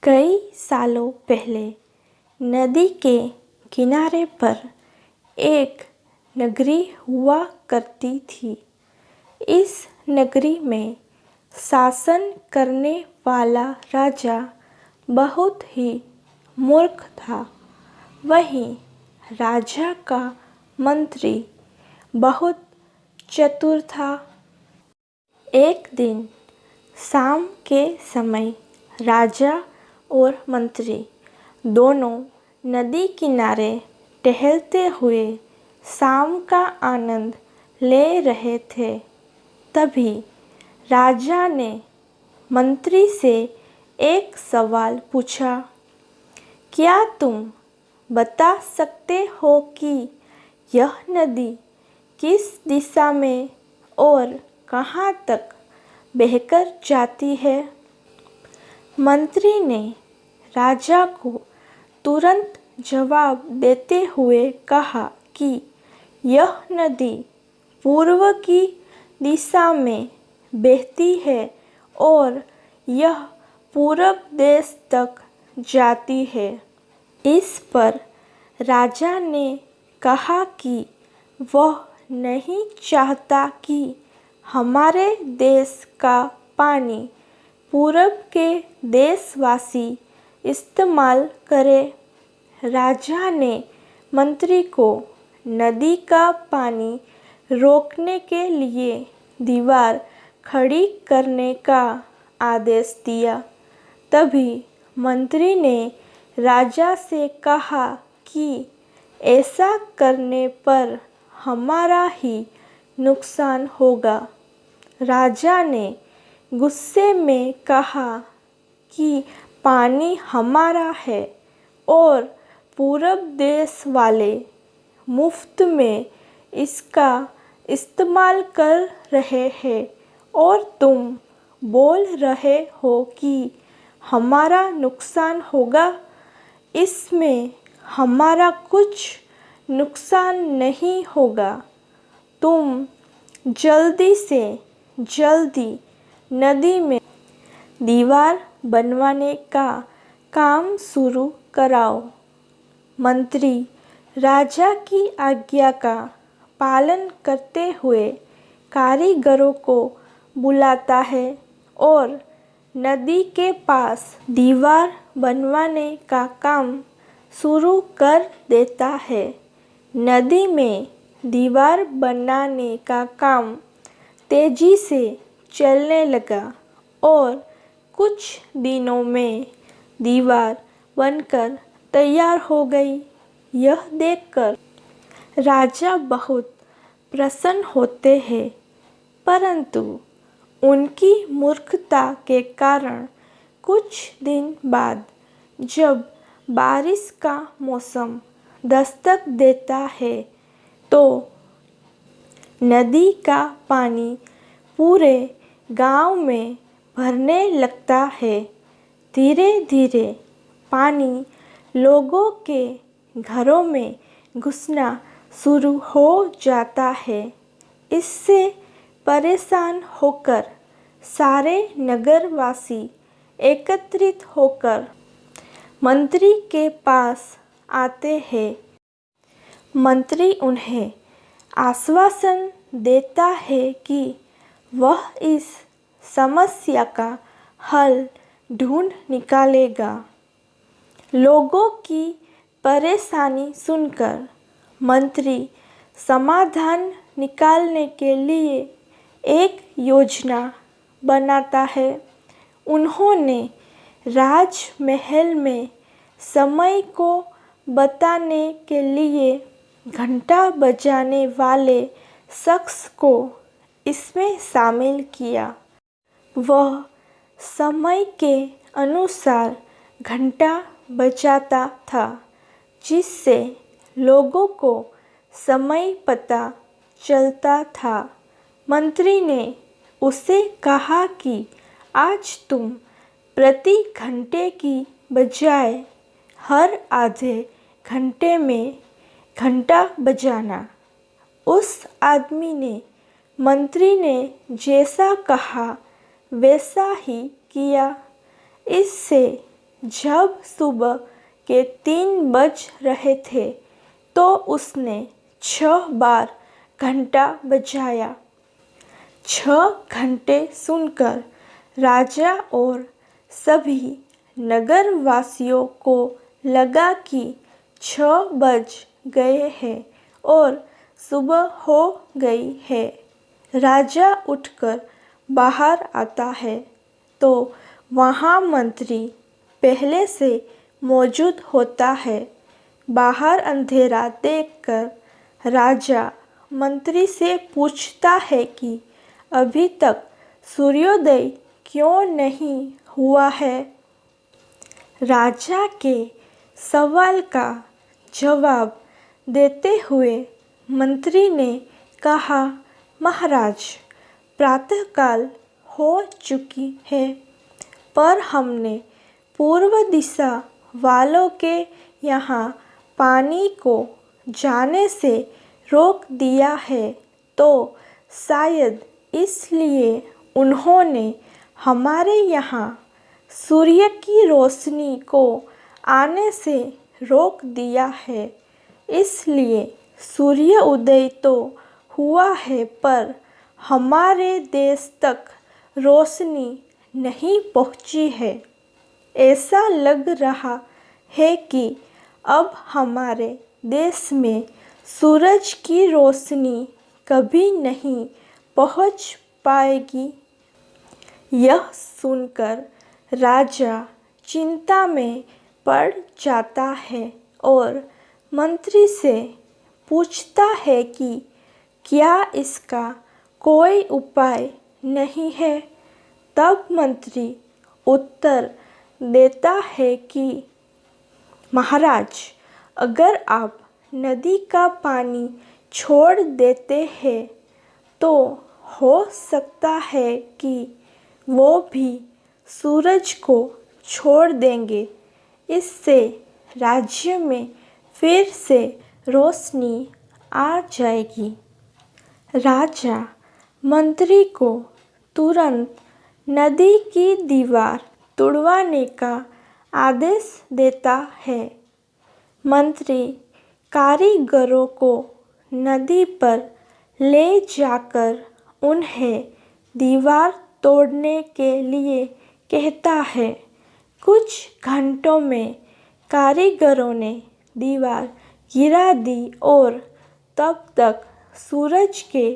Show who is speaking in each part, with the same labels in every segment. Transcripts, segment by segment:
Speaker 1: कई सालों पहले नदी के किनारे पर एक नगरी हुआ करती थी। इस नगरी में शासन करने वाला राजा बहुत ही मूर्ख था। वहीं राजा का मंत्री बहुत चतुर था। एक दिन शाम के समय राजा और मंत्री दोनों नदी किनारे टहलते हुए शाम का आनंद ले रहे थे। तभी राजा ने मंत्री से एक सवाल पूछा, क्या तुम बता सकते हो कि यह नदी किस दिशा में और कहाँ तक बहकर जाती है? मंत्री ने राजा को तुरंत जवाब देते हुए कहा कि यह नदी पूर्व की दिशा में बहती है और यह पूरब देश तक जाती है। इस पर राजा ने कहा कि वह नहीं चाहता कि हमारे देश का पानी पूरब के देशवासी इस्तेमाल करें। राजा ने मंत्री को नदी का पानी रोकने के लिए दीवार खड़ी करने का आदेश दिया। तभी मंत्री ने राजा से कहा कि ऐसा करने पर हमारा ही नुकसान होगा। राजा ने गुस्से में कहा कि पानी हमारा है और पूरब देश वाले मुफ्त में इसका इस्तेमाल कर रहे हैं और तुम बोल रहे हो कि हमारा नुकसान होगा। इसमें हमारा कुछ नुकसान नहीं होगा। तुम जल्दी से जल्दी नदी में दीवार बनवाने का काम शुरू कराओ। मंत्री राजा की आज्ञा का पालन करते हुए कारीगरों को बुलाता है और नदी के पास दीवार बनवाने का काम शुरू कर देता है। नदी में दीवार बनाने का काम तेजी से चलने लगा और कुछ दिनों में दीवार बनकर तैयार हो गई। यह देखकर राजा बहुत प्रसन्न होते हैं, परंतु उनकी मूर्खता के कारण कुछ दिन बाद जब बारिश का मौसम दस्तक देता है तो नदी का पानी पूरे गांव में भरने लगता है। धीरे धीरे पानी लोगों के घरों में घुसना शुरू हो जाता है। इससे परेशान होकर सारे नगरवासी एकत्रित होकर मंत्री के पास आते हैं। मंत्री उन्हें आश्वासन देता है कि वह इस समस्या का हल ढूंढ निकालेगा। लोगों की परेशानी सुनकर मंत्री समाधान निकालने के लिए एक योजना बनाता है। उन्होंने राजमहल में समय को बताने के लिए घंटा बजाने वाले शख्स को इसमें शामिल किया। वह समय के अनुसार घंटा बजाता था, जिससे लोगों को समय पता चलता था। मंत्री ने उसे कहा कि आज तुम प्रति घंटे की बजाय हर आधे घंटे में घंटा बजाना। उस आदमी ने मंत्री ने जैसा कहा वैसा ही किया। इससे जब सुबह के 3 बज रहे थे तो उसने 6 बार घंटा बजाया। 6 घंटे सुनकर राजा और सभी नगरवासियों को लगा कि 6 बज गए हैं और सुबह हो गई है। राजा उठकर बाहर आता है तो वहाँ मंत्री पहले से मौजूद होता है। बाहर अंधेरा देखकर राजा मंत्री से पूछता है कि अभी तक सूर्योदय क्यों नहीं हुआ है। राजा के सवाल का जवाब देते हुए मंत्री ने कहा, महाराज, प्रातःकाल हो चुकी है, पर हमने पूर्व दिशा वालों के यहाँ पानी को जाने से रोक दिया है, तो शायद इसलिए उन्होंने हमारे यहाँ सूर्य की रोशनी को आने से रोक दिया है। इसलिए सूर्य उदय तो हुआ है पर हमारे देश तक रोशनी नहीं पहुँची है। ऐसा लग रहा है कि अब हमारे देश में सूरज की रोशनी कभी नहीं पहुँच पाएगी। यह सुनकर राजा चिंता में पड़ जाता है और मंत्री से पूछता है कि क्या इसका कोई उपाय नहीं है। तब मंत्री उत्तर देता है कि महाराज, अगर आप नदी का पानी छोड़ देते हैं तो हो सकता है कि वो भी सूरज को छोड़ देंगे। इससे राज्य में फिर से रोशनी आ जाएगी। राजा मंत्री को तुरंत नदी की दीवार तुड़वाने का आदेश देता है। मंत्री कारीगरों को नदी पर ले जाकर उन्हें दीवार तोड़ने के लिए कहता है। कुछ घंटों में कारीगरों ने दीवार गिरा दी और तब तक सूरज के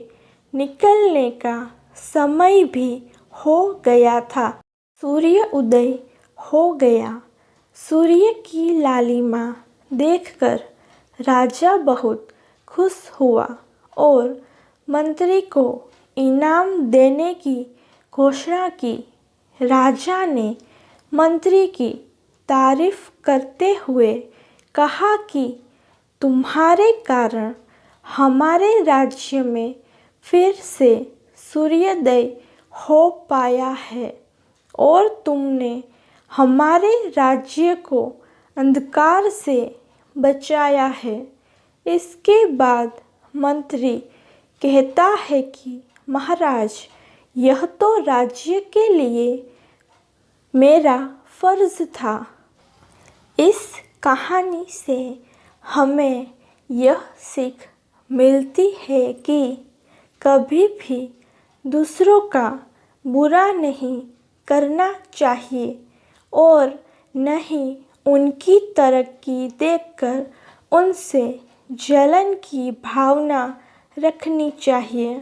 Speaker 1: निकलने का समय भी हो गया था। सूर्य उदय हो गया। सूर्य की लालिमा देखकर राजा बहुत खुश हुआ और मंत्री को इनाम देने की घोषणा की। राजा ने मंत्री की तारीफ करते हुए कहा कि तुम्हारे कारण हमारे राज्य में फिर से सूर्योदय हो पाया है और तुमने हमारे राज्य को अंधकार से बचाया है। इसके बाद मंत्री कहता है कि महाराज, यह तो राज्य के लिए मेरा फर्ज था। इस कहानी से हमें यह सीख मिलती है कि कभी भी दूसरों का बुरा नहीं करना चाहिए और न ही उनकी तरक्की देखकर उनसे जलन की भावना रखनी चाहिए।